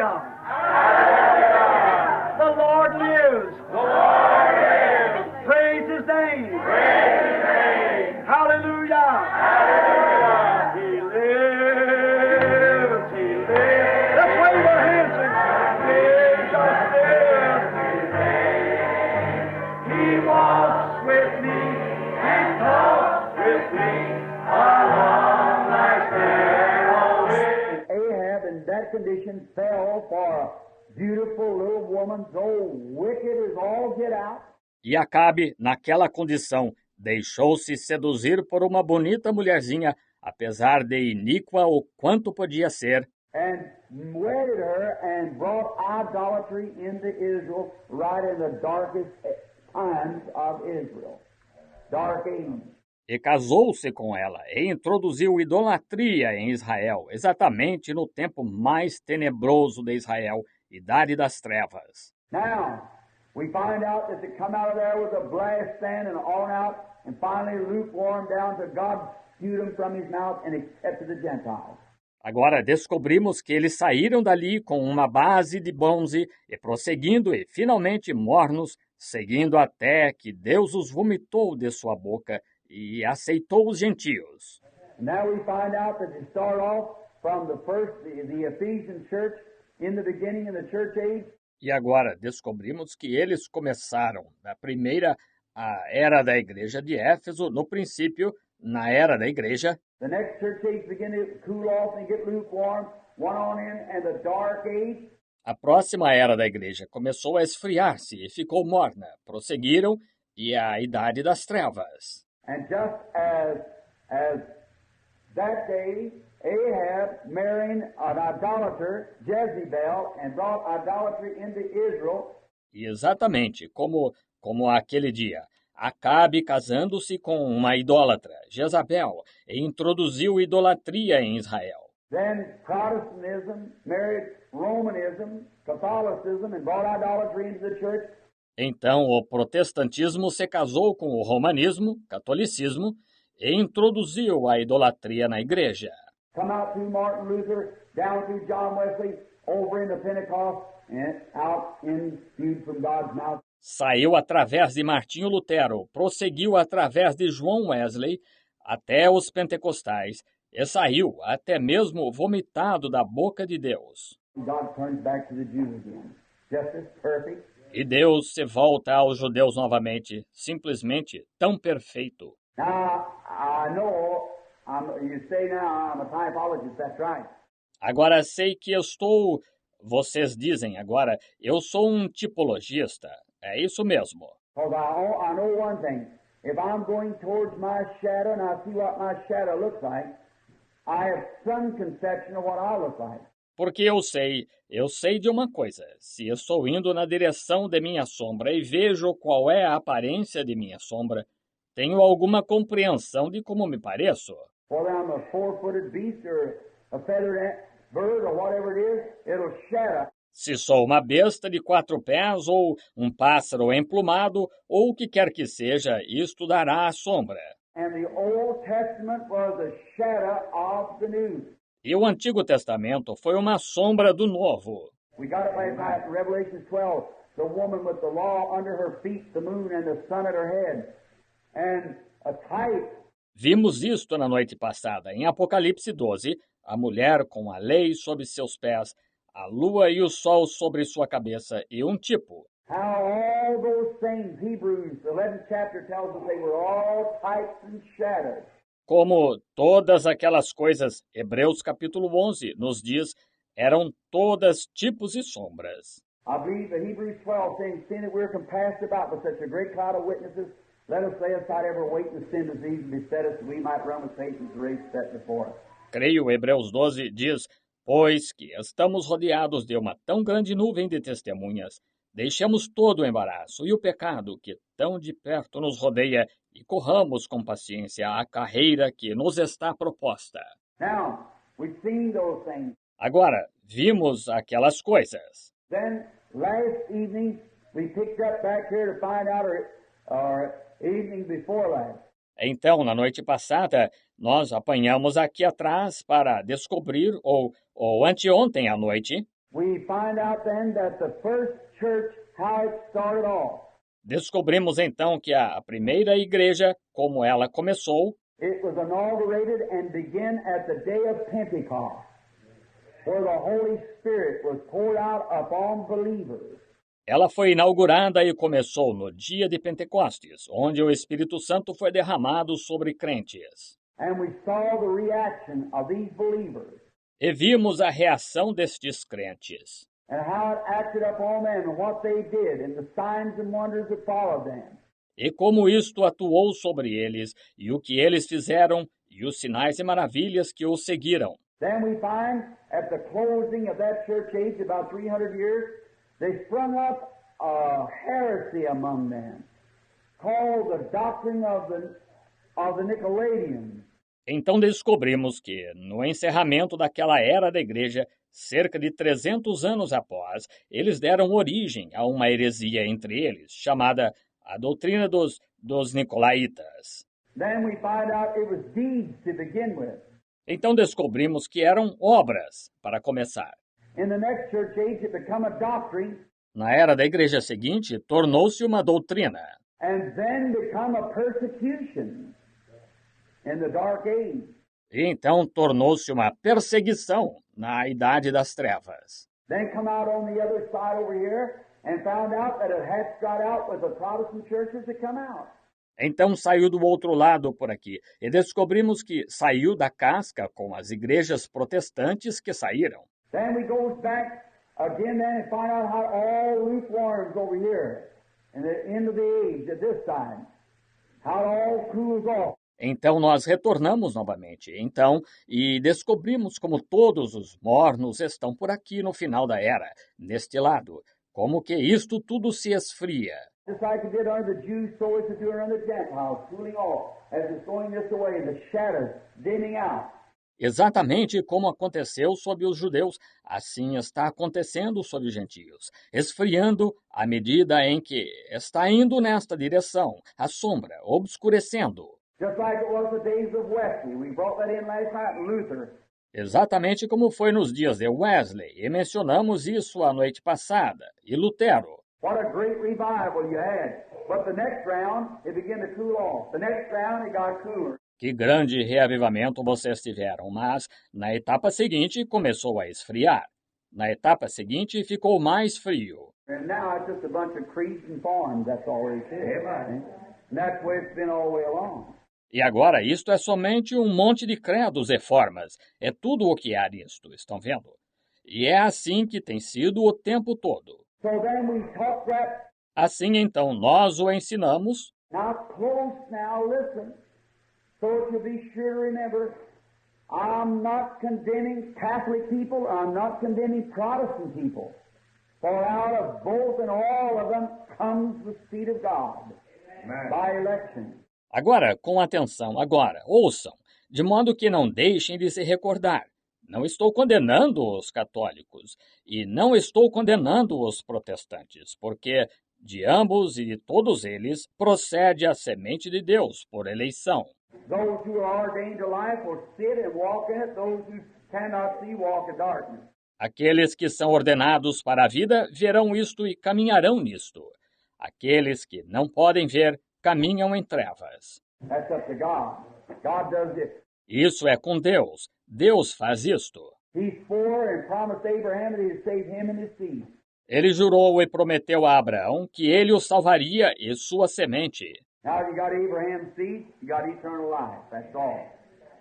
Hallelujah! The Lord lives. Praise His name. Hallelujah! He lives. He lives. Let's wave our hands and Jesus lives. He walks with me. He talks with me. Along life's narrow way. Ahab in that condition fell for a beautiful little woman, so wicked as all get out. E Acabe, naquela condição, deixou-se seduzir por uma bonita mulherzinha, apesar de iníqua o quanto podia ser, And wedded her and brought idolatry into Israel right in the darkest times of Israel. Dark age. e casou-se com ela, e introduziu idolatria em Israel, exatamente no tempo mais tenebroso de Israel, Idade das Trevas. Now, we find out that they come out of there with a blast stand and on out, and finally lukewarm down to God spewed them from His mouth and accepted the Gentiles. Agora descobrimos que eles saíram dali com uma base de bronze e prosseguindo e finalmente mornos, seguindo até que Deus os vomitou de sua boca e aceitou os gentios. Now we find out that they start off from the first, the Ephesian church in the beginning of the church age. E agora descobrimos que eles começaram da primeira a era da igreja de Éfeso, no princípio, na era da igreja. The next church age began to cool off and get lukewarm, went on in, and the dark age. A próxima era da igreja começou a esfriar-se e ficou morna. Prosseguiram e a Idade das Trevas. And just as that day, Ahab marrying an idolater, Jezebel, and brought idolatry into Israel. E exatamente como aquele dia, Acabe casando-se com uma idólatra, Jezabel, e introduziu idolatria em Israel. Then Protestantism married Romanism, Catholicism, and brought idolatry into the church. Então o protestantismo se casou com o romanismo, catolicismo, e introduziu a idolatria na igreja. Come out through Martin Luther, down through John Wesley, over into Pentecost, and out in spewed from God's mouth. Saiu através de Martinho Lutero, prosseguiu através de João Wesley, até os pentecostais, e saiu até mesmo vomitado da boca de Deus. God turns back to the Jews again, just as perfect. E Deus se volta aos judeus novamente, simplesmente tão perfeito. Now, I know, you say now I'm a typologist, that's right. Agora sei que vocês dizem agora, eu sou um tipologista. É isso mesmo. Because I know one thing. If I'm going towards my shadow and I see what my shadow looks like, I have some conception of what I look like. Porque eu sei de uma coisa. Se estou indo na direção de minha sombra e vejo qual é a aparência de minha sombra, tenho alguma compreensão de como me pareço. Whether I'm a four-footed beast or a feathered bird or whatever it is, it'll shadow. Se sou uma besta de 4 pés ou um pássaro emplumado ou o que quer que seja, isto dará a sombra. And the Old Testament was a shadow of the New. E o Antigo Testamento foi uma sombra do Novo. We got it last night in Revelation 12, the woman with the law under her feet, the moon and the sun at her head. And a type. Vimos isto na noite passada, em Apocalipse 12, a mulher com a lei sob seus pés, a lua e o sol sobre sua cabeça, e um tipo. How all those things, Hebrews, the 11th chapter tells us they were all types and shadows. Como todas aquelas coisas, Hebreus capítulo 11 nos diz, eram todas tipos e sombras. I believe that Hebrews 12 saying, seeing that we're compassed about with such a great cloud of witnesses, let us lay aside every weight and sin disease and beset us, that we might run with patience the race set before us. Creio, Hebreus 12 diz, pois que estamos rodeados de uma tão grande nuvem de testemunhas, deixemos todo o embaraço e o pecado que tão de perto nos rodeia e corramos com paciência a carreira que nos está proposta. Now, we've seen those things. Agora, vimos aquelas coisas. Then, last evening, we picked up back here to find out our evening before last. Então, na noite passada, nós apanhamos aqui atrás para descobrir, ou anteontem à noite, We find out then that the first church, how it started off. Descobrimos então que a primeira igreja, como ela começou, It was inaugurated and began at the day of Pentecost, where the Holy Spirit was poured out upon believers. ela foi inaugurada e começou no dia de Pentecostes, onde o Espírito Santo foi derramado sobre crentes. And we saw the reaction of these believers E vimos a reação destes crentes, and how it acted upon them and what they did and the signs and wonders that followed them. e como isto atuou sobre eles, e o que eles fizeram, e os sinais e maravilhas que os seguiram. Then we find at the closing of that church age, about 300 years, they sprung up a heresy among them called the doctrine of the Nicolaitans. Então descobrimos que, no encerramento daquela era da igreja, cerca de 300 anos após, eles deram origem a uma heresia entre eles, chamada a doutrina dos Nicolaítas. Then we find out it was deeds to begin with. Então descobrimos que eram obras, para começar. In the next church age, it became a doctrine, Na era da igreja seguinte, tornou-se uma doutrina. and then become a persecution in the dark age. E então tornou-se uma perseguição na Idade das Trevas. Then come out on the other side over here and found out that it had got out with the Protestant churches that come out. Então saiu do outro lado por aqui, e descobrimos que saiu da casca com as igrejas protestantes que saíram. Then we goes back again then and find out how all lukewarms over here in the end of the age at this time, how it all cools off. Então nós retornamos novamente, e descobrimos como todos os mornos estão por aqui no final da era, neste lado, como que isto tudo se esfria. Just like it did under the Jews, so is it doing under the Gentiles, cooling off as it's going this way, and the shadows dimming out. Exatamente como aconteceu sob os judeus, assim está acontecendo sob os gentios, esfriando à medida em que está indo nesta direção, a sombra, obscurecendo. Just like it was the days of Wesley. We brought that in last night, Luther. Exatamente como foi nos dias de Wesley, e mencionamos isso a noite passada, e Lutero. What a great revival you had. But the next round, it began to cool off. The next round, it got cooler. Que grande reavivamento vocês tiveram, mas na etapa seguinte começou a esfriar. Na etapa seguinte ficou mais frio. And now it's just a bunch of creeds and forms, that's all it is. And that's the way it's been all the way along. E agora isto é somente um monte de credos e formas. É tudo o que há nisto, estão vendo? E é assim que tem sido o tempo todo. So then we taught that. Assim então nós o ensinamos. Now close now, listen. So that you'll be sure to remember, I'm not condemning Catholic people, I'm not condemning Protestant people. For out of both and all of them comes the seed of God. Amen. By election. Agora, com atenção, agora, ouçam, de modo que não deixem de se recordar. Não estou condenando os católicos e não estou condenando os protestantes, porque de ambos e de todos eles procede a semente de Deus por eleição. Those who are ordained to life will sit and walk in it, those who cannot see walk in darkness. Aqueles que são ordenados para a vida verão isto e caminharão nisto. Aqueles que não podem ver caminham em trevas. That's up to God. God does it. Isso é com Deus. Deus faz isto. He swore and promised Abraham that he'd save him and his seed. Ele jurou e prometeu a Abraão que ele o salvaria e sua semente. Now you got Abraham's seed, you got eternal life. That's all.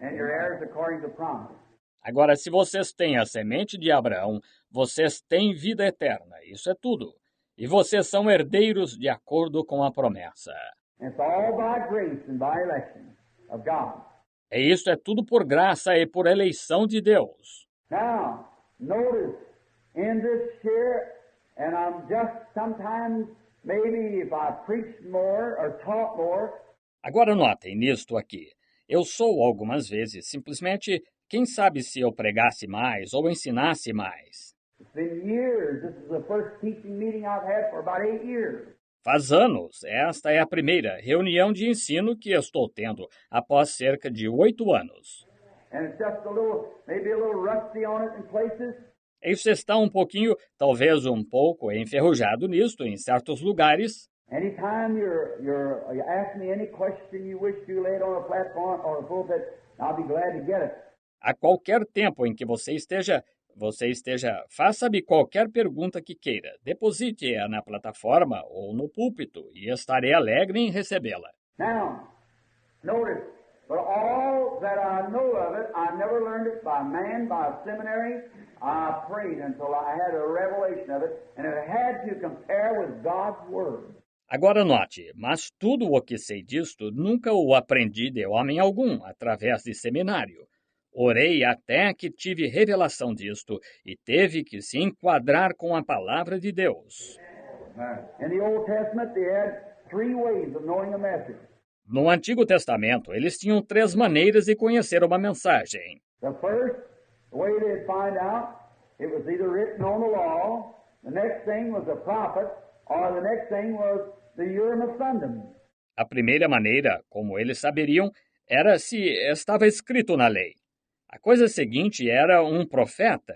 And your heirs according to promise. Agora, se vocês têm a semente de Abraão, vocês têm vida eterna. Isso é tudo. E vocês são herdeiros de acordo com a promessa. It's all by grace and by election of God. E isso é tudo por graça e por eleição de Deus. Now, notice in this here, and I'm just sometimes, maybe if I preached more or taught more. Agora notem nisto aqui. Eu sou algumas vezes simplesmente, quem sabe se eu pregasse mais ou ensinasse mais. It's been years. This is the first teaching meeting I've had for about 8 years. Faz anos, esta é a primeira reunião de ensino que estou tendo após cerca de 8 anos. And it's just maybe a little rusty on it in places. Isso está um pouquinho, talvez um pouco, enferrujado nisto em certos lugares. Anytime you ask me any question you wish to lay it on a platform or a pulpit, I'll be glad to get it. A qualquer tempo em que você esteja, faça-me qualquer pergunta que queira. Deposite-a na plataforma ou no púlpito e estarei alegre em recebê-la. Now, notice, but all that I know of it, I never learned it by man, by seminary. I prayed until I had a revelation of it, and it had to compare with God's Word. Agora note, mas tudo o que sei disto nunca o aprendi de homem algum, através de seminário. Orei até que tive revelação disto e teve que se enquadrar com a palavra de Deus. In the Old Testament, they had 3 ways of knowing a message. No Antigo Testamento, eles tinham 3 maneiras de conhecer uma mensagem. The first, the way they'd find out, it was either written on the law, the next thing was a prophet, or the next thing was the Urim Thummim. A primeira maneira, como eles saberiam, era se estava escrito na lei. A coisa seguinte era um profeta,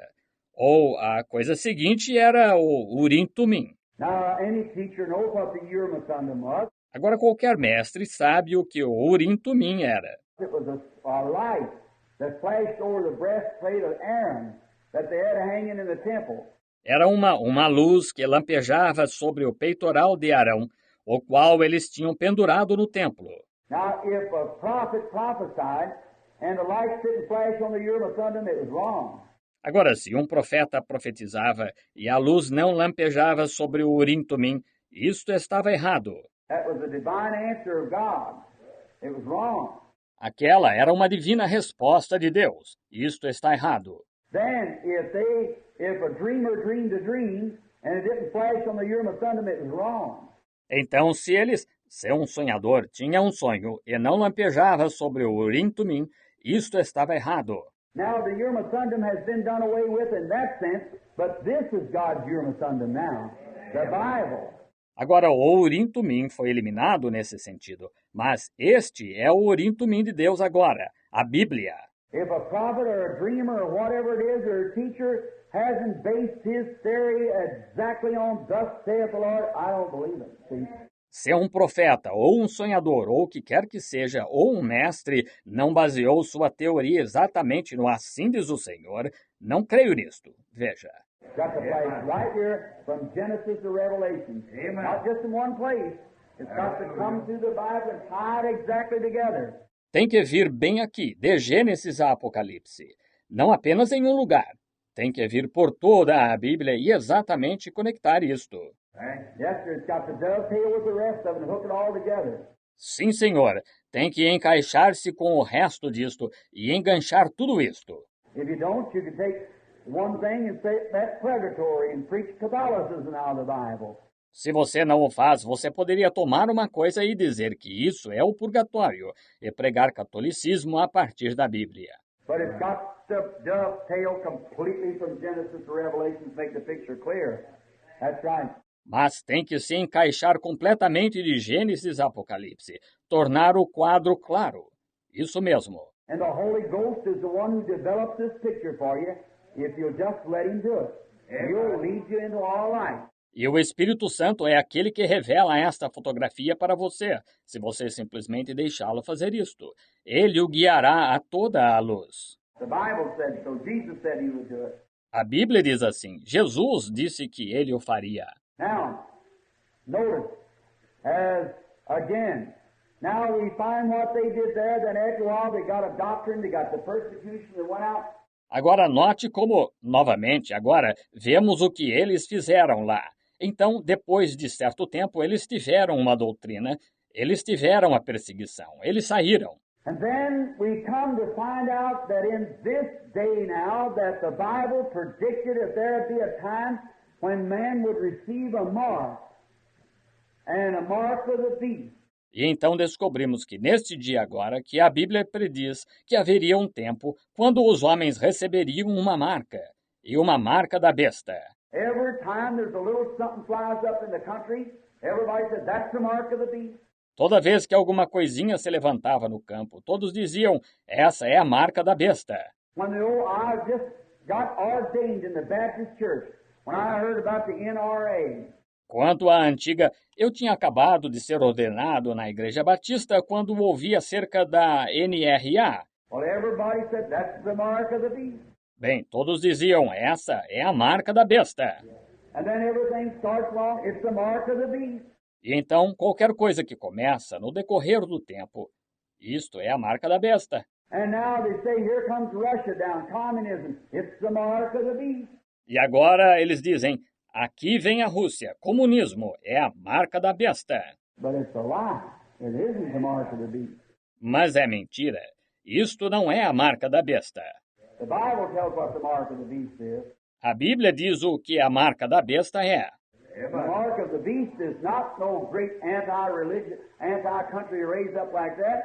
ou a coisa seguinte era o Urim Tumim. Now, any teacher knows what the Urim Thummim was. Agora qualquer mestre sabe o que o Urim Tumim era. It was a light that flashed over the breastplate of Aaron that they had hanging in the temple. Era uma luz que lampejava sobre o peitoral de Arão, o qual eles tinham pendurado no templo. Now, if a prophet prophesied and the light didn't flash on the Urim Thummim, it was wrong. Agora, se um profeta profetizava e a luz não lampejava sobre o Urim Tumim, isto estava errado. That was a divine answer of God. It was wrong. Aquela era uma divina resposta de Deus. Isto está errado. Then, if a dreamer dreamed a dream and it didn't flash on the Urim Thummim, it was wrong. Então, se um sonhador tinha um sonho e não lampejava sobre o Urim Tumim, isto estava errado. Now, the Urim Thummim has been done away with in that sense, but this is God's Urim Thummim now, the Bible. Agora, o Urim Tumim foi eliminado nesse sentido, mas este é o Urim Tumim de Deus agora, a Bíblia. If a prophet or a dreamer or whatever it is or a teacher hasn't based his theory exactly on thus saith the Lord, I don't believe it. See? Se um profeta, ou um sonhador, ou o que quer que seja, ou um mestre, não baseou sua teoria exatamente no assim diz o Senhor, não creio nisto. Veja. Got to place right here from Genesis to Revelation. Amen. Not just in one place. It's got to come through the Bible and tie it exactly together. Tem que vir bem aqui, de Gênesis a Apocalipse. Não apenas em um lugar. Tem que vir por toda a Bíblia e exatamente conectar isto. Yes, sir. It's got to dovetail with the rest of it and hook it all together. Sim, senhor. Tem que encaixar-se com o resto disto e enganchar tudo isto. If you don't, you can take one thing and say that's purgatory and preach Catholicism out of the Bible. Se você não o faz, você poderia tomar uma coisa e dizer que isso é o purgatório e pregar catolicismo a partir da Bíblia. But it's got to dovetail completely from Genesis to Revelation to make the picture clear. That's right. Mas tem que se encaixar completamente de Gênesis a Apocalipse, tornar o quadro claro. Isso mesmo. And the Holy Ghost is the one who develops this picture for you if you'll just let Him do it. He'll lead you into all light. E o Espírito Santo é aquele que revela esta fotografia para você, se você simplesmente deixá-lo fazer isto. Ele o guiará a toda a luz. The Bible said so. Jesus said He would do it. A Bíblia diz assim, Jesus disse que ele o faria. Now, notice, now we find what they did there, then after a while they got a doctrine, they got the persecution that went out. Agora note como, novamente, agora vemos o que eles fizeram lá. Então, depois de certo tempo, eles tiveram uma doutrina, eles tiveram a perseguição, eles saíram. And then we come to find out that in this day now, that the Bible predicted that there would be a time when man would receive a mark, and a mark of the beast. E então descobrimos que neste dia agora, que a Bíblia prediz que haveria um tempo quando os homens receberiam uma marca, e uma marca da besta. Every time there's a little something flies up in the country, everybody says, that's the mark of the beast. Toda vez que alguma coisinha se levantava no campo, todos diziam, essa é a marca da besta. When the old, I was just got ordained in the Baptist Church when I heard about the NRA. Quanto à antiga, eu tinha acabado de ser ordenado na Igreja Batista quando ouvi acerca da NRA. Well, everybody said that's the mark of the beast. Bem, todos diziam, essa é a marca da besta. And then everything starts wrong, it's the mark of the beast. E então, qualquer coisa que começa no decorrer do tempo, isto é a marca da besta. And now they say, here comes Russia down, communism, it's the mark of the beast. E agora eles dizem, aqui vem a Rússia, comunismo, é a marca da besta. But it's a lie. It isn't the mark of the beast. Mas é mentira. Isto não é a marca da besta. The Bible tells what the mark of the beast is. A Bíblia diz o que a marca da besta é. The mark of the beast is not no great anti-religion, anti-country raised up like that.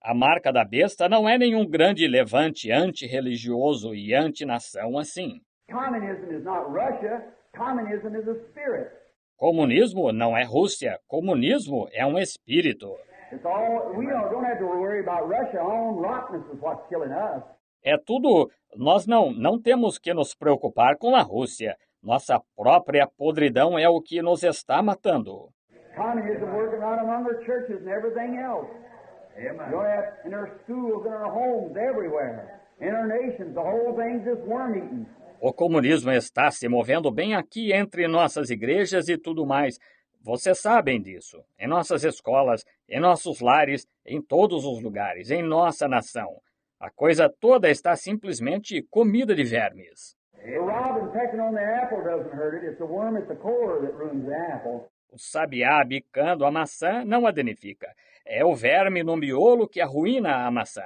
A marca da besta não é nenhum grande levante antirreligioso e antinação assim. Communism is not Russia. Communism is a spirit. Comunismo não é Rússia. Comunismo é um espírito. It's all, we don't have to worry about Russia. Our own rottenness is what's killing us. É tudo. Nós não temos que nos preocupar com a Rússia. Nossa própria podridão é o que nos está matando. Communism working right among our churches and everything else. Amen. You have in our schools, in our homes, everywhere. In our nations, the whole thing's just worm-eaten. O comunismo está se movendo bem aqui entre nossas igrejas e tudo mais. Vocês sabem disso. Em nossas escolas, em nossos lares, em todos os lugares, em nossa nação. A coisa toda está simplesmente comida de vermes. The robin pecking on the apple doesn't hurt it. It's the worm at the core that ruins the apple. O sabiá bicando a maçã não a danifica. É o verme no miolo que arruína a maçã.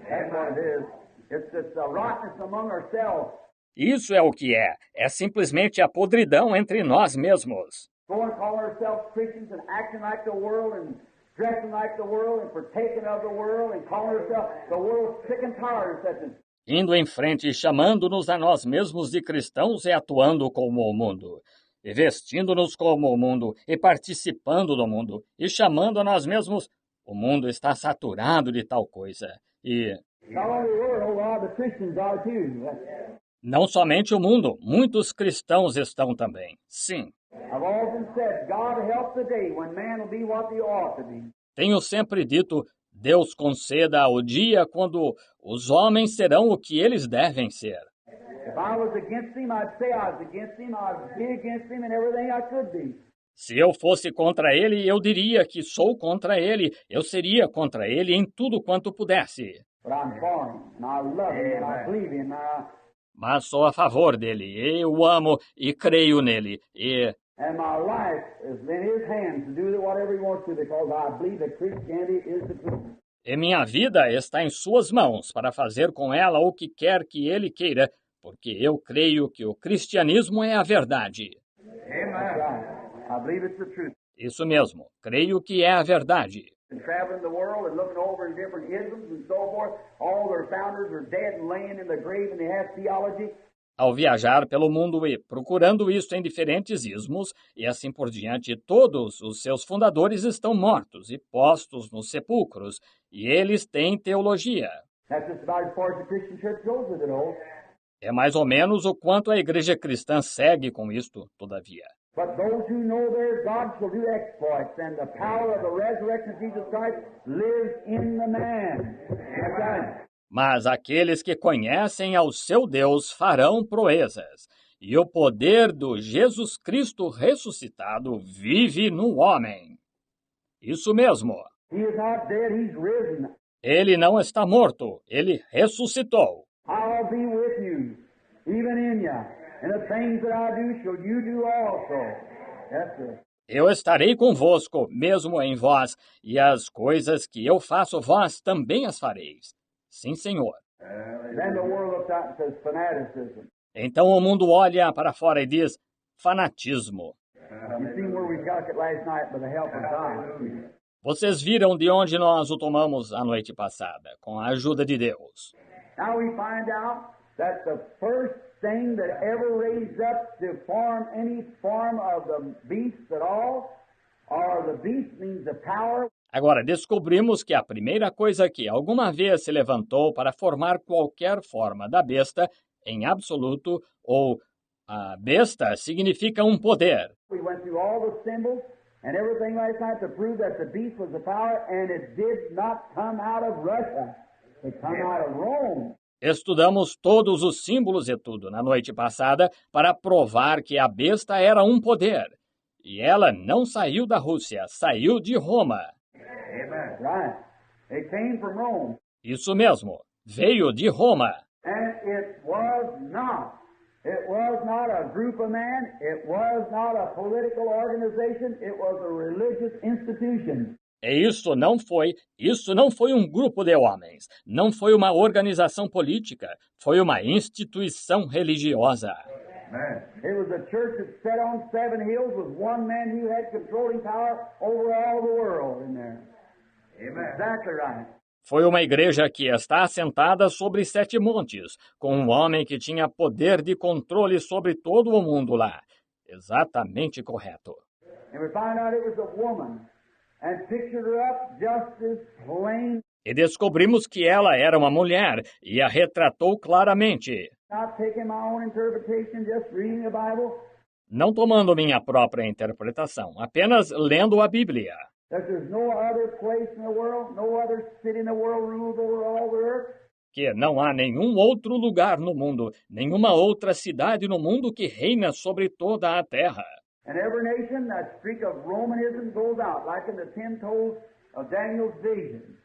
That's what it is. It's a rottenness among ourselves. Isso é o que é. É simplesmente a podridão entre nós mesmos. Go and call ourselves Christians and acting like the world and dressing like the world and partaking of the world and calling ourselves the world's sick and tired of such. Indo em frente e chamando-nos a nós mesmos de cristãos e atuando como o mundo. E vestindo-nos como o mundo e participando do mundo e chamando a nós mesmos. O mundo está saturado de tal coisa. E Not only the world, a lot of the Christians are too. não somente o mundo, muitos cristãos estão também. Sim. I've often said, God help the day when man will be what they ought to be. Tenho sempre dito, Deus conceda o dia quando os homens serão o que eles devem ser. If I was against him, I'd say I was against him. I'd be against him in everything I could be. Se eu fosse contra ele, eu diria que sou contra ele. Eu seria contra ele em tudo quanto pudesse. But I'm for him, and I love him, and I believe him, Mas sou a favor dele. Eu o amo e creio nele. and my life is in his hands to do whatever he wants to because I believe that Christianity is the truth. E minha vida está em suas mãos para fazer com ela o que quer que ele queira, porque eu creio que o cristianismo é a verdade. That's right. I believe it's the truth. Isso mesmo, creio que é a verdade. And traveling the world and looking over in different isms and so forth, all their founders are dead and laying in the grave and they have theology. Ao viajar pelo mundo e procurando isto em diferentes ismos, e assim por diante, todos os seus fundadores estão mortos e postos nos sepulcros, e eles têm teologia. That's just about as far as the Christian church goes with it all. É mais ou menos o quanto a igreja cristã segue com isto, todavia. But those who know their God shall do exploits, and the power of the resurrection of Jesus Christ lives in the man. That's right. Mas aqueles que conhecem ao seu Deus farão proezas, e o poder do Jesus Cristo ressuscitado vive no homem. Isso mesmo. He is not dead, he's risen. Ele não está morto, ele ressuscitou. I'll be with you, even in you. And the things that I do shall you do also. That's it. Eu estarei convosco, mesmo em vós, e as coisas que eu faço, vós também as fareis. Sim, Senhor. Then the world looks out and says fanaticism. Então o mundo olha para fora e diz, fanatismo. You seen where we got it last night by the help of God. Vocês viram de onde nós o tomamos a noite passada, com a ajuda de Deus. Now we find out that the first thing that ever raised up to form any form of the beast at all, or the beast means the power. Agora, descobrimos que a primeira coisa que alguma vez se levantou para formar qualquer forma da besta em absoluto, ou a besta significa um poder. We went through all the symbols and everything last night to prove that the beast was the power, and it did not come out of Russia. It came out of Rome. Estudamos todos os símbolos e tudo na noite passada para provar que a besta era um poder. E ela não saiu da Rússia, saiu de Roma. Amen. Right. It came from Rome. Isso mesmo, veio de Roma. And it was not. It was not a group of men. It was not a political organization. It was a religious institution. E isso não foi um grupo de homens, não foi uma organização política, foi uma instituição religiosa. Amen. It was a church that sat on 7 hills with one man who had controlling power over all the world in there. Amen. Exactly right. Foi uma igreja que está assentada sobre 7 montes, com um homem que tinha poder de controle sobre todo o mundo lá. Exatamente correto. And we find out it was a woman and pictured her up just as plain. E descobrimos que ela era uma mulher e a retratou claramente. Not taking my own interpretation, just reading the Bible. Não tomando minha própria interpretação, apenas lendo a Bíblia. That there's no other place in the world, no other city in the world rules over all the earth. Que não há nenhum outro lugar no mundo, nenhuma outra cidade no mundo que reina sobre toda a terra. And every nation, that streak of Romanism goes out, like in the 10 toes of Daniel's vision.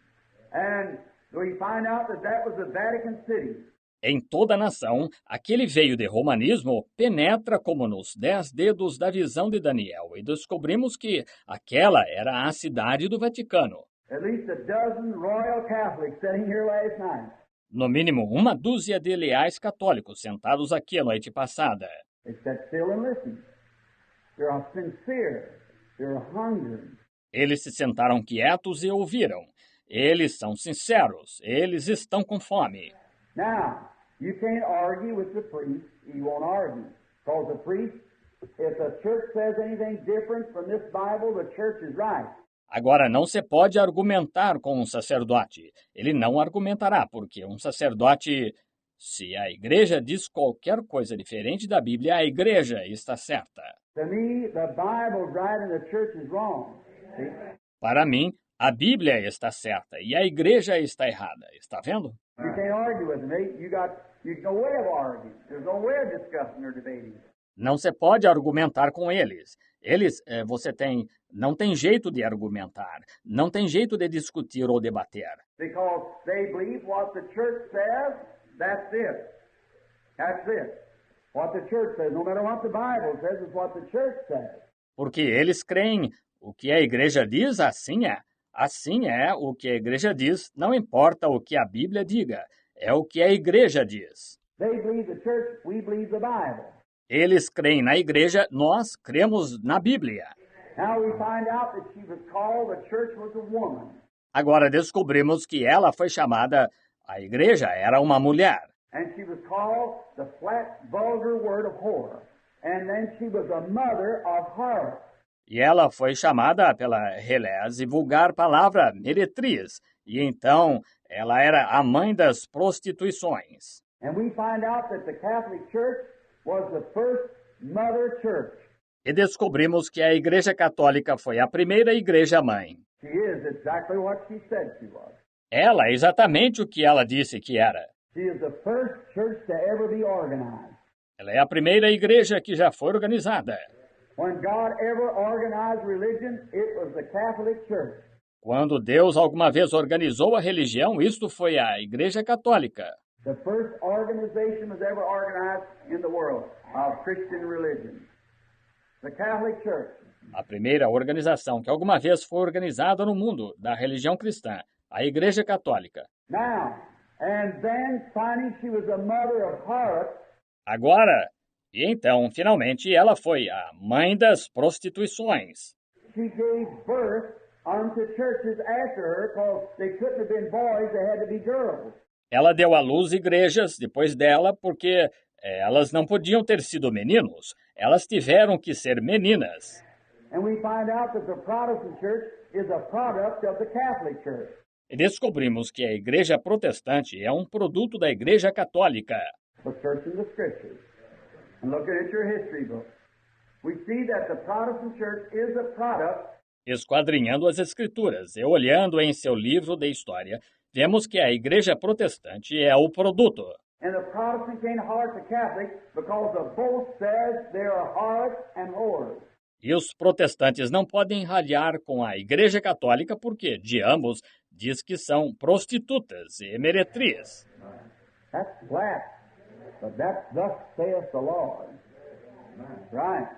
And we find out that that was the Vatican City. Em toda nação, aquele veio de romanismo penetra como nos 10 dedos da visão de Daniel, e descobrimos que aquela era a cidade do Vaticano. At least a dozen Royal Catholics sitting here last night. No mínimo, uma dúzia de leais católicos sentados aqui a noite passada. They sat still and listened. They're sincere. They're hungry. Eles se sentaram quietos e ouviram. Eles são sinceros. Eles estão com fome. Now, you can't argue with the priest. He won't argue. Because the priest, if the church says anything different from this Bible, the church is right. Agora, não se pode argumentar com um sacerdote. Ele não argumentará, porque um sacerdote, se a igreja diz qualquer coisa diferente da Bíblia, a igreja está certa. To me, the Bible's right and the church is wrong. See? Para mim, a Bíblia está certa e a igreja está errada. Está vendo? You can't argue with them. You've no way of arguing. There's no way of discussing or debating. Não se pode argumentar com eles. Não tem jeito de argumentar, não tem jeito de discutir ou debater. Because they believe what the church says, that's it. That's it. What the church says, no matter what the Bible says, is what the church says. Porque eles creem, o que a igreja diz, assim é. Assim é o que a igreja diz, não importa o que a Bíblia diga, é o que a igreja diz. They believe the church, we believe the Bible. Eles creem na igreja, nós cremos na Bíblia. Now we find out that she was called, the church was a woman. Agora descobrimos que ela foi chamada, a igreja era uma mulher. And she was called the flat, vulgar word of whore. And then she was a mother of harlots. E ela foi chamada pela relés e vulgar palavra meretriz. E então ela era a mãe das prostituições. And we find out that the Catholic Church was the first mother church. E descobrimos que a Igreja Católica foi a primeira igreja-mãe. She is exactly what she said she was. Ela é exatamente o que ela disse que era. She is the first church to ever be organized. Ela é a primeira igreja que já foi organizada. When God ever organized religion, it was the Catholic Church. Quando Deus alguma vez organizou a religião, isto foi a Igreja Católica. The first organization was ever organized in the world of Christian religion. The Catholic Church. A primeira organização que alguma vez foi organizada no mundo da religião cristã, a Igreja Católica. Now, and then finding she was a mother of harlots. Agora, e então, finalmente, ela foi a mãe das prostituições. She gave birth unto churches after her, because they couldn't have been boys, they had to be girls. Ela deu à luz igrejas depois dela porque elas não podiam ter sido meninos, elas tiveram que ser meninas. And we find out that the Protestant church is a product of the Catholic Church. E descobrimos que a igreja protestante é um produto da igreja católica. but searching the Scriptures and looking at your history book, we see that the Protestant Church is a product. Esquadrinhando as Escrituras e olhando em seu livro de história, vemos que a Igreja Protestante é o produto. And the Protestant can't heart the Catholic because the both says they are harlots and whores. E os protestantes não podem ralhar com a Igreja Católica porque, de ambos, diz que são prostitutas e meretriz. That's flat, but that's thus saith the Lord. Right.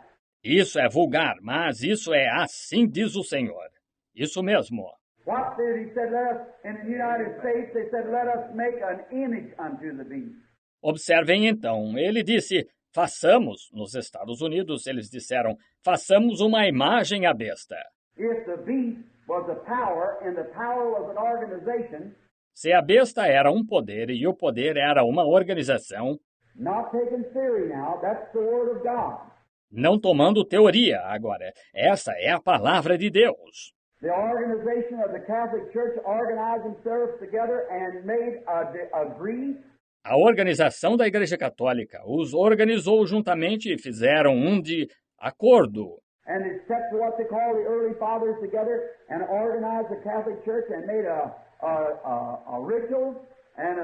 Isso é vulgar, mas isso é assim diz o Senhor. Isso mesmo. What did he said? Let us, in the United States, they said, let us make an image unto the beast. Observem então, ele disse, façamos, nos Estados Unidos, eles disseram, façamos uma imagem à besta. If the beast was a power and the power was an organization, se a besta era um poder e o poder era uma organização, not taking theory now, that's the word of God. Não tomando teoria agora, essa é a palavra de Deus. The organization of the Catholic Church organized themselves together and made agree. A organização da Igreja Católica os organizou juntamente e fizeram de acordo. And they set what they call the early fathers together and organized the Catholic Church and made a ritual and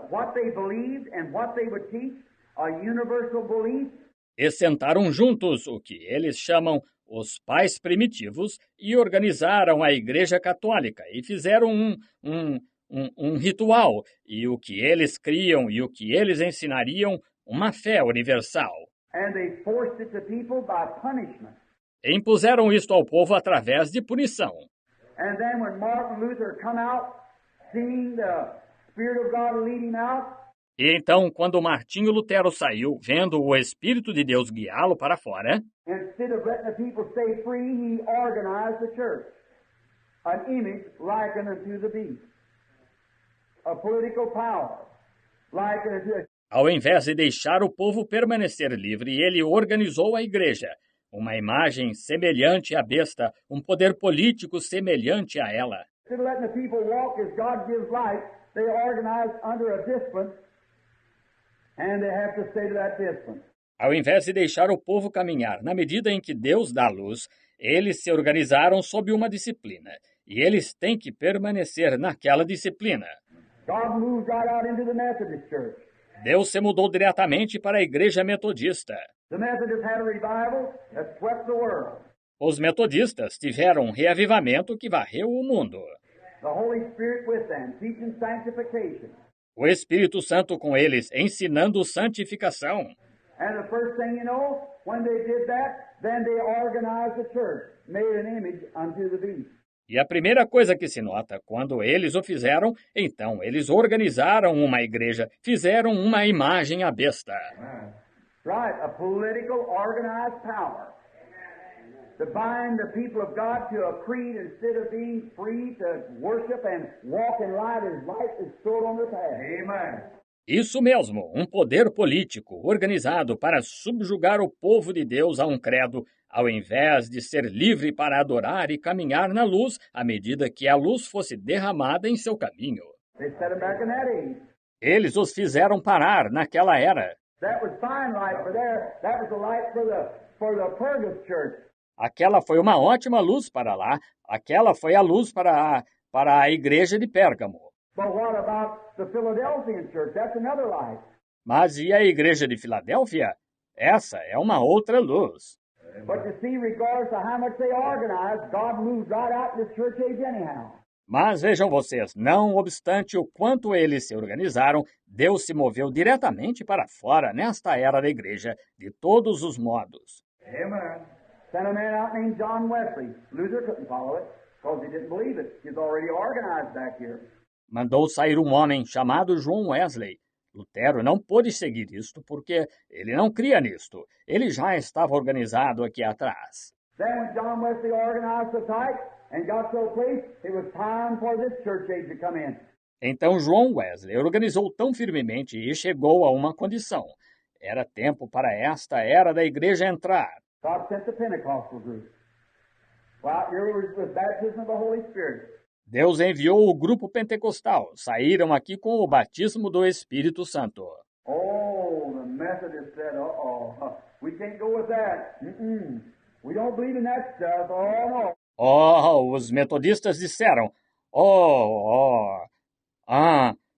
what they believed and what they would teach, a universal belief. E sentaram juntos o que eles chamam os pais primitivos e organizaram a Igreja Católica e fizeram um ritual e o que eles criam e o que eles ensinariam, uma fé universal. And they forced it to people by punishment. E impuseram isto ao povo através de punição. And then when Martin Luther come out, seeing the Spirit of God leading out, e então, quando Martinho Lutero saiu, vendo o Espírito de Deus guiá-lo para fora, instead of letting the people stay free, he organized the church, an image likened unto the beast, a political power likened unto a... Ao invés de deixar o povo permanecer livre, ele organizou a igreja, uma imagem semelhante à besta, um poder político semelhante a ela. Instead of letting the people walk as God gives life, they organized under a discipline. And they have to stay to that discipline. Ao invés de deixar o povo caminhar na medida em que Deus dá luz, eles se organizaram sob uma disciplina, e eles têm que permanecer naquela disciplina. God moved right out into the Methodist Church. Deus se mudou diretamente para a Igreja Metodista. The Methodists had a revival that swept the world. Os metodistas tiveram um reavivamento que varreu o mundo. The Holy Spirit with them, teaching sanctification. O Espírito Santo com eles, ensinando santificação. And the first thing you know, when they did that, then they organized the church, made an image unto the beast. E a primeira coisa que se nota, quando eles o fizeram, então eles organizaram uma igreja, fizeram uma imagem à besta. Right, a political organized power. To bind the people of God to a creed instead of being free to worship and walk in light as light is stored on their path. Amen. Isso mesmo, um poder político organizado para subjugar o povo de Deus a um credo, ao invés de ser livre para adorar e caminhar na luz à medida que a luz fosse derramada em seu caminho. They set them back in that age. Eles os fizeram parar naquela era. That was fine light for there. That was the light for the Pergus church. Aquela foi uma ótima luz para lá, aquela foi a luz para a igreja de Pérgamo. But what about the Philadelphian church? That's another light. Mas e a igreja de Filadélfia? Essa é uma outra luz. But you see, regardless of how much they organized, God moved right out in the church age anyhow. Mas vejam vocês, não obstante o quanto eles se organizaram, Deus se moveu diretamente para fora nesta era da igreja, de todos os modos. Amen. Sent a man out named John Wesley. Luther couldn't follow it because he didn't believe it. He's already organized back here. Mandou sair um homem chamado João Wesley. Lutero não pôde seguir isto porque ele não cria nisto. Ele já estava organizado aqui atrás. Then when John Wesley organized so tight and got so placed, it was time for this church age to come in. Então João Wesley organizou tão firmemente e chegou a uma condição. Era tempo para esta era da igreja entrar. God sent the Pentecostal group. Well, here was baptism of the Holy Spirit. Deus enviou o grupo pentecostal. Saíram aqui com o batismo do Espírito Santo. Oh, Methodists said, we can't go with that. We don't believe in that stuff. Oh, no. Os metodistas disseram,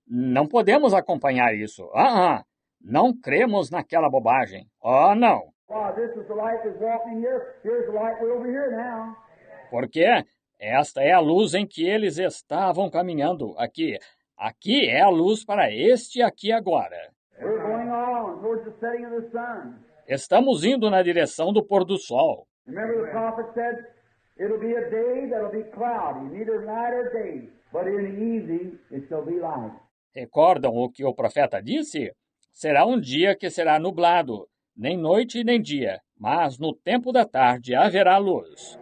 não podemos acompanhar isso. Não cremos naquela bobagem. Não. Wow, this is the light that's walking here. Here's the light way over here now. Porque esta é a luz em que eles estavam caminhando aqui. Aqui é a luz para este aqui agora. We're going on towards the setting of the sun. Estamos indo na direção do pôr do sol. Remember the prophet said, it'll be a day that'll be cloudy, neither night or day, but in the evening it shall be light. Recordam o que o profeta disse? Será um dia que será nublado, nem noite nem dia, mas no tempo da tarde haverá luz.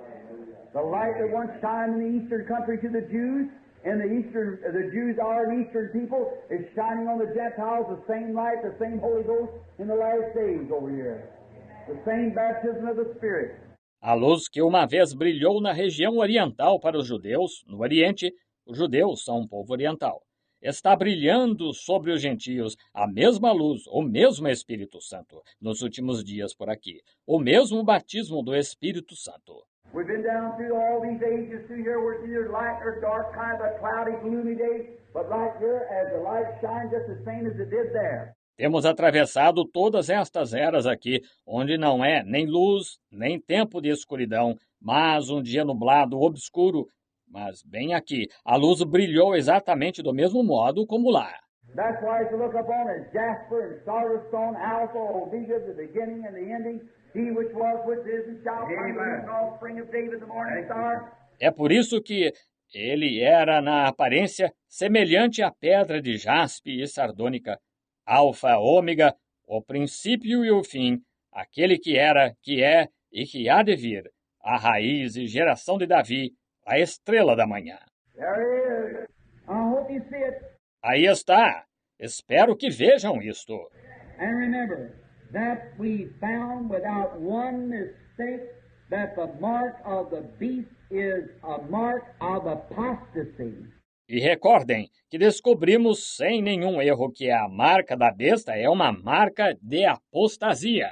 The light that once shined in the eastern country to the Jews, and the Jews are an eastern people, is shining on the Gentiles, the same light, the same Holy Ghost in the last days over here. The same baptism of the Spirit. A luz que uma vez brilhou na região oriental para os judeus, no Oriente, os judeus são um povo oriental, está brilhando sobre os gentios a mesma luz, o mesmo Espírito Santo, nos últimos dias por aqui, o mesmo batismo do Espírito Santo. We've been down through all these ages through here where it's either light or dark, kind of a cloudy, gloomy day, but right here, as the light shines just the same as it did there. Temos atravessado todas estas eras aqui, onde não é nem luz, nem tempo de escuridão, mas um dia nublado, obscuro. Mas bem aqui, a luz brilhou exatamente do mesmo modo como lá. That's why if you look upon as jasper and sardis stone, alpha, omega, the beginning and the ending, he which was, which is, and shall come, the offspring of David, the morning star. É por isso que ele era na aparência semelhante à pedra de jaspe e sardônica, alfa, ômega, o princípio e o fim, aquele que era, que é e que há de vir, a raiz e geração de Davi, a estrela da manhã. There he is. I hope you see it. Aí está. Espero que vejam isto. And remember that we found without one mistake that the mark of the beast is a mark of apostasy. E recordem que descobrimos sem nenhum erro que a marca da besta é uma marca de apostasia.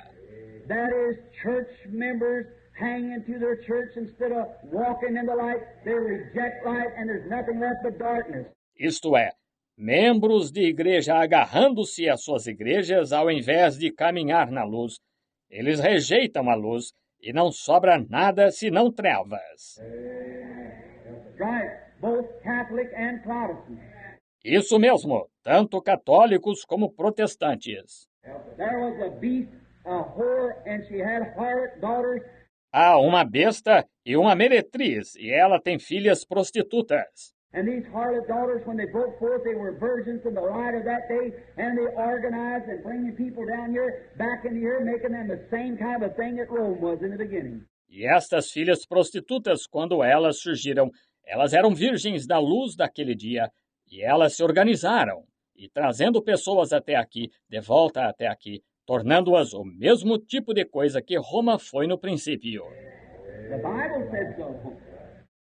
That is, church members hanging to their church instead of walking in the light, they reject light and there's nothing left but darkness. Isto é, membros de igreja agarrando-se às suas igrejas ao invés de caminhar na luz. Eles rejeitam a luz e não sobra nada senão trevas. Right, both Catholic and Protestant. Isso mesmo, tanto católicos como protestantes. There was a beast, a whore, and she had harlot daughters. Há uma besta e uma meretriz, e ela tem filhas prostitutas. And these harlot daughters, when they broke forth, they were virgins in the light of that day, and they organized and bringing people down here, back in here, making them the same kind of thing that Rome was in the beginning. E estas filhas prostitutas, quando elas surgiram, elas eram virgens da luz daquele dia, e elas se organizaram, e trazendo pessoas até aqui, de volta até aqui, tornando-as o mesmo tipo de coisa que Roma foi no princípio. The Bible said so.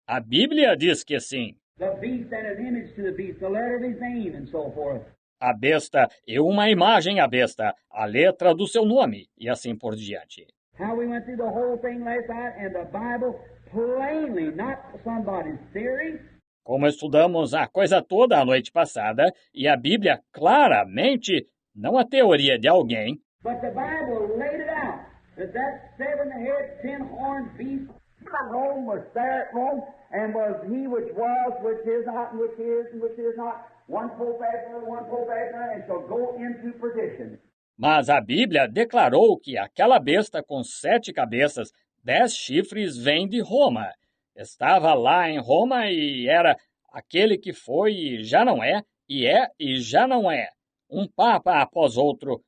A Bíblia diz que sim. The beast and an image to the beast, the letter of his name, and so forth. A besta e uma imagem à besta, a letra do seu nome, e assim por diante. How we went through the whole thing last night, and the Bible plainly, not somebody's theory. Como estudamos a coisa toda a noite passada, e a Bíblia claramente, não a teoria de alguém, But the Bible laid it out that seven-headed, ten-horned beast from Rome was there at Rome, and was he which was, which is not, and which is, and which is not, one pope after another, one pope after another, and shall go into perdition. Mas a Bíblia declarou que aquela besta com 7 cabeças, 10 chifres, vem de Roma. Estava lá em Roma e era aquele que foi e já não é, e já não é. Um papa após outro,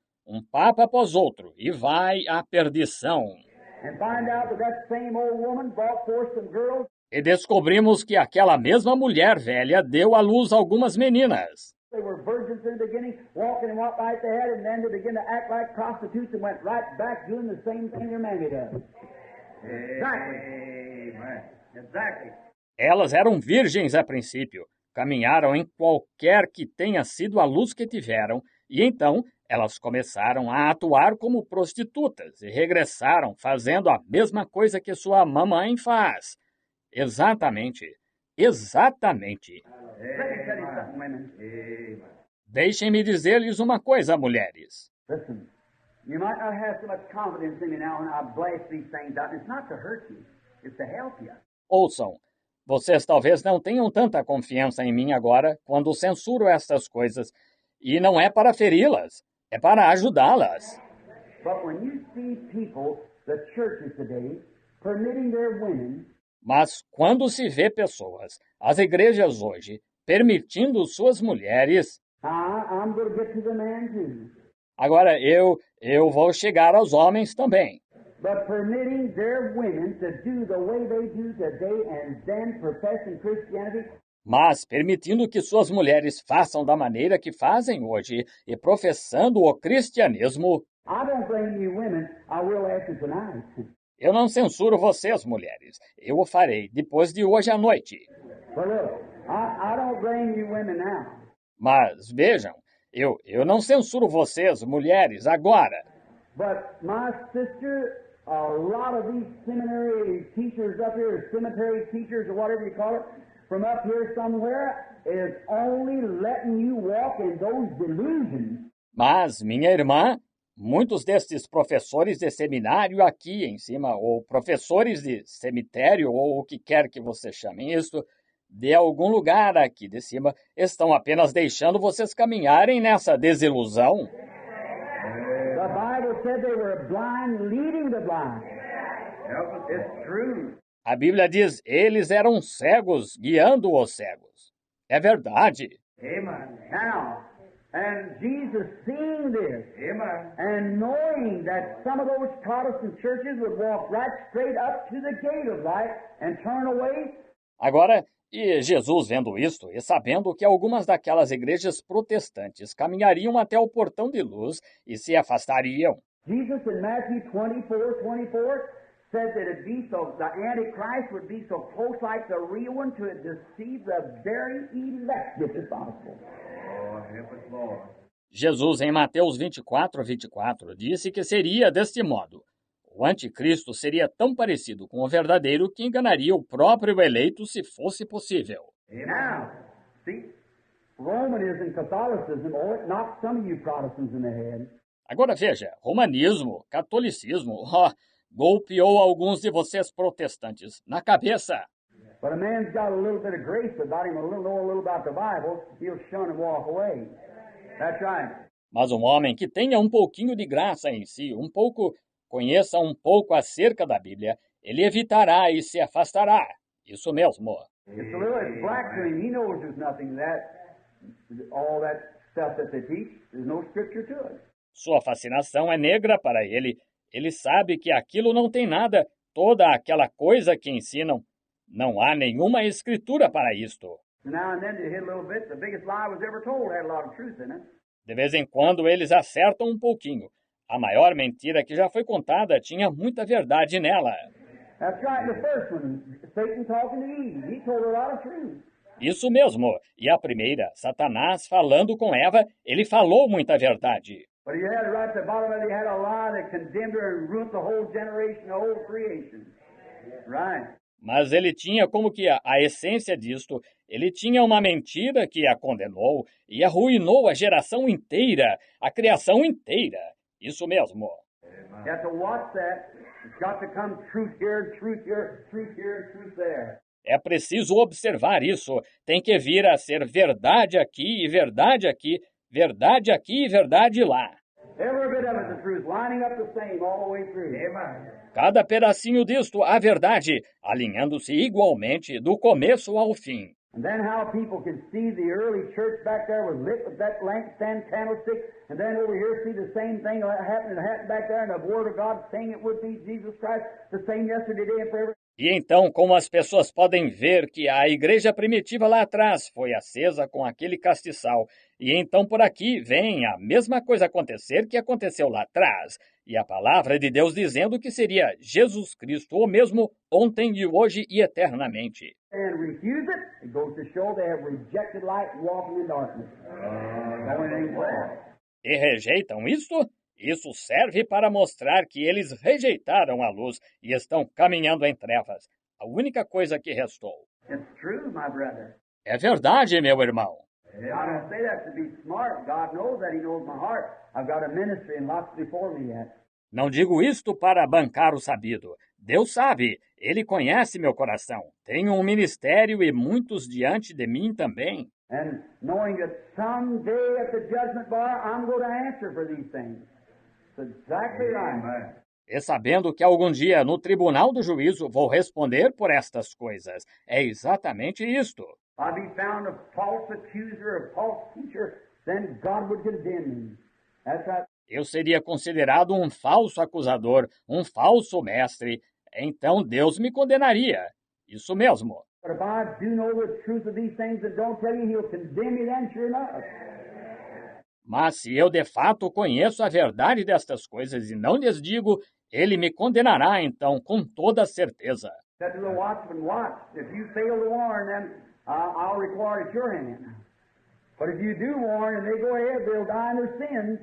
e vai à perdição. And find out that that same old woman brought forth some girls. E descobrimos que aquela mesma mulher velha deu à luz algumas meninas. They were virgins in the beginning, walking in what light they had, and then they began to act like prostitutes and went right back doing the same thing their mammy does. Exactly. Amen. Exactly. Elas eram virgens a princípio, caminharam em qualquer que tenha sido a luz que tiveram, E então elas começaram a atuar como prostitutas e regressaram fazendo a mesma coisa que sua mamãe faz. Exatamente. Exatamente. Let me tell you something, women. Deixem-me dizer-lhes uma coisa, mulheres. Listen, you might not have so much confidence in me now when I blast these things out. It's not to hurt you, it's to help you. Ouçam, vocês talvez não tenham tanta confiança em mim agora quando censuro estas coisas, e não é para feri-las, é para ajudá-las. But when you see people, the churches today, permitting their women Mas quando se vê pessoas, as igrejas hoje, permitindo suas mulheres. I'm going to get to the man too. Agora eu vou chegar aos homens também. But permitting their women to do the way they do today and then professing Christianity. Mas permitindo que suas mulheres façam da maneira que fazem hoje e professando o cristianismo. I don't blame you women. I will after tonight. Eu não censuro vocês, mulheres. Eu o farei depois de hoje à noite. But look, I don't blame you women now. Mas vejam, eu não censuro vocês, mulheres, agora. But my sister, a lot of these seminary teachers up here, cemetery teachers or whatever you call it, from up here somewhere, is only letting you walk in those delusions. Mas, minha irmã, muitos destes professores de seminário aqui em cima, ou professores de cemitério, ou o que quer que vocês chamem isto, de algum lugar aqui de cima, estão apenas deixando vocês caminharem nessa desilusão. The Bible said they were blind, leading the blind. It's true. A Bíblia diz, eles eram cegos, guiando os cegos. É verdade. Amen. Now, and Jesus seeing this, amen, and knowing that some of those Protestant churches would walk right straight up to the gate of light and turn away. Agora, e Jesus vendo isto e sabendo que algumas daquelas igrejas protestantes caminhariam até o portão de luz e se afastariam. Jesus in Matthew 24:24 said that it'd be so, the Antichrist would be so close like the real one to deceive the very elect, if it's possible. Jesus, em Mateus 24:24, disse que seria deste modo. O anticristo seria tão parecido com o verdadeiro que enganaria o próprio eleito se fosse possível. Now, see, Romanism, Catholicism, oh, it knocked some of you Protestants in the head. Agora veja, romanismo, catolicismo, golpeou alguns de vocês protestantes na cabeça. But a man's got a little bit of grace about him, know a little about the Bible, he'll shun and walk away. That's right. Mas um homem que tenha um pouquinho de graça em si, conheça um pouco acerca da Bíblia, ele evitará e se afastará. Isso mesmo. It's a little, it's black to him. He knows there's nothing all that stuff that they teach, there's no scripture to it. Sua fascinação é negra para ele. Ele sabe que aquilo não tem nada, toda aquela coisa que ensinam. Não há nenhuma escritura para isto. Now and then they hit a little bit. The biggest lie was ever told had a lot of truth in it. De vez em quando eles acertam um pouquinho. A maior mentira que já foi contada tinha muita verdade nela. That's right, the first one, Satan talking to Eve, he told her a lot of truth. Isso mesmo. E a primeira, Satanás falando com Eva, ele falou muita verdade. But he had right at the bottom of it, he had a lie that condemned her and ruined the whole generation, the whole creation. Right. Mas ele tinha como que a essência disto, ele tinha uma mentira que a condenou e arruinou a geração inteira, a criação inteira. Isso mesmo. You have to watch that. It's got to come truth here, truth here, truth here, truth there. É preciso observar isso. Tem que vir a ser verdade aqui e verdade aqui, verdade aqui e verdade lá. Every bit of it the truth, lining up the same all the way through. Amen. Cada pedacinho disto a verdade, alinhando-se igualmente do começo ao fim. And then how people could see the early church back there was lit with that lampstand candlestick, and then over here see the same thing happening back there, and the Word of God saying it would be Jesus Christ, the same yesterday, today, and forever. E então, como as pessoas podem ver que a igreja primitiva lá atrás foi acesa com aquele castiçal, e então por aqui vem a mesma coisa acontecer que aconteceu lá atrás, e a palavra de Deus dizendo que seria Jesus Cristo o mesmo ontem e hoje e eternamente. And refuse it, it goes to show they have rejected light, walking in darkness. E rejeitam isto? Isso serve para mostrar que eles rejeitaram a luz e estão caminhando em trevas. A única coisa que restou. It's true, my brother. É verdade, meu irmão. I don't say that to be smart. God knows that. He knows my heart. I've got a ministry and lots before me yet. Não digo isto para bancar o sabido. Deus sabe, Ele conhece meu coração. Tenho um ministério e muitos diante de mim também. And knowing that someday at the judgment bar, I'm going to answer for these things. That's exactly right. E sabendo que algum dia no tribunal do juízo vou responder por estas coisas. É exatamente isto. I'll be found a false accuser, a false teacher, then God would condemn me. That's right. Eu seria considerado um falso acusador, um falso mestre. Então Deus me condenaria. Isso mesmo. But if I do know the truth of these things and don't tell you, He'll condemn me then, sure enough. Mas se eu de fato conheço a verdade destas coisas e não lhes digo, Ele me condenará então com toda certeza. Said to the watchman, watch. If you fail to warn, then I'll require it at your hand. But if you do warn and they go ahead, they'll die in their sins.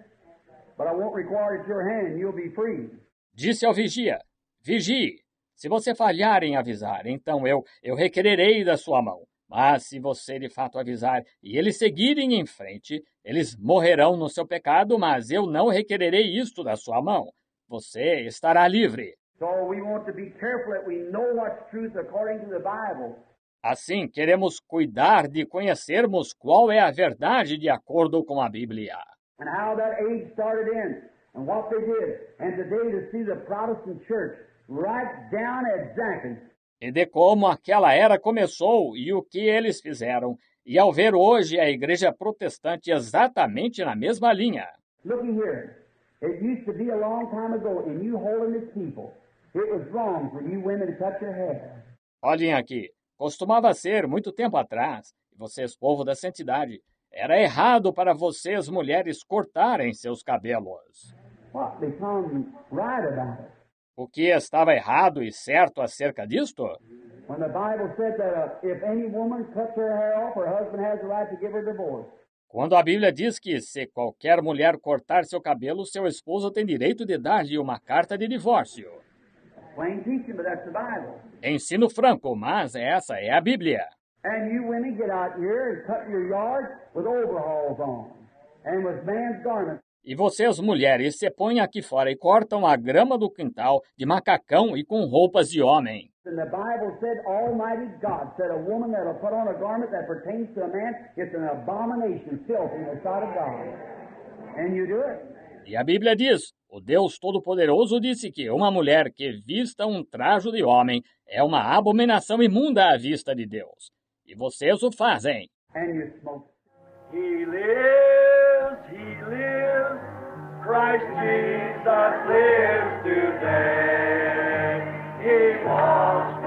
But I won't require it at your hand. You'll be free. Disse ao vigia, vigie. Se você falhar em avisar, então eu requererei da sua mão. Mas se você de fato avisar e eles seguirem em frente, eles morrerão no seu pecado, mas eu não requererei isto da sua mão. Você estará livre. So we want to be careful that we know what's truth according to the Bible. Assim, queremos cuidar de conhecermos qual é a verdade de acordo com a Bíblia. And how that age started in, and what they did. And today to see the Protestant church right down exactly. E de como aquela era começou e o que eles fizeram, e ao ver hoje a igreja protestante exatamente na mesma linha. Looky here. It used to be a long time ago, in you holiness people, it was wrong for you women to cut your hair. Olhem aqui, costumava ser muito tempo atrás, e vocês, povo da santidade, era errado para vocês, mulheres, cortarem seus cabelos. What become right about it? O que estava errado e certo acerca disto? When the Bible said that if any woman cuts her hair off, her husband has the right to give her divorce. Quando a Bíblia diz que se qualquer mulher cortar seu cabelo, seu esposo tem direito de dar-lhe uma carta de divórcio. Plain teaching, but that's the Bible. Ensino franco, mas essa é a Bíblia. And you women get out here and cut your yard with overalls on and with man's garments. E vocês, mulheres, se põem aqui fora e cortam a grama do quintal de macacão e com roupas de homem. And the Bible said, Almighty God said, a woman that'll put on a garment that pertains to a man, it's an abomination, filth in the sight of God. And you do it. E a Bíblia diz, o Deus Todo-Poderoso disse que uma mulher que vista um trajo de homem é uma abominação imunda à vista de Deus. E vocês o fazem. And you smoke. He lives, Christ Jesus lives today. He walks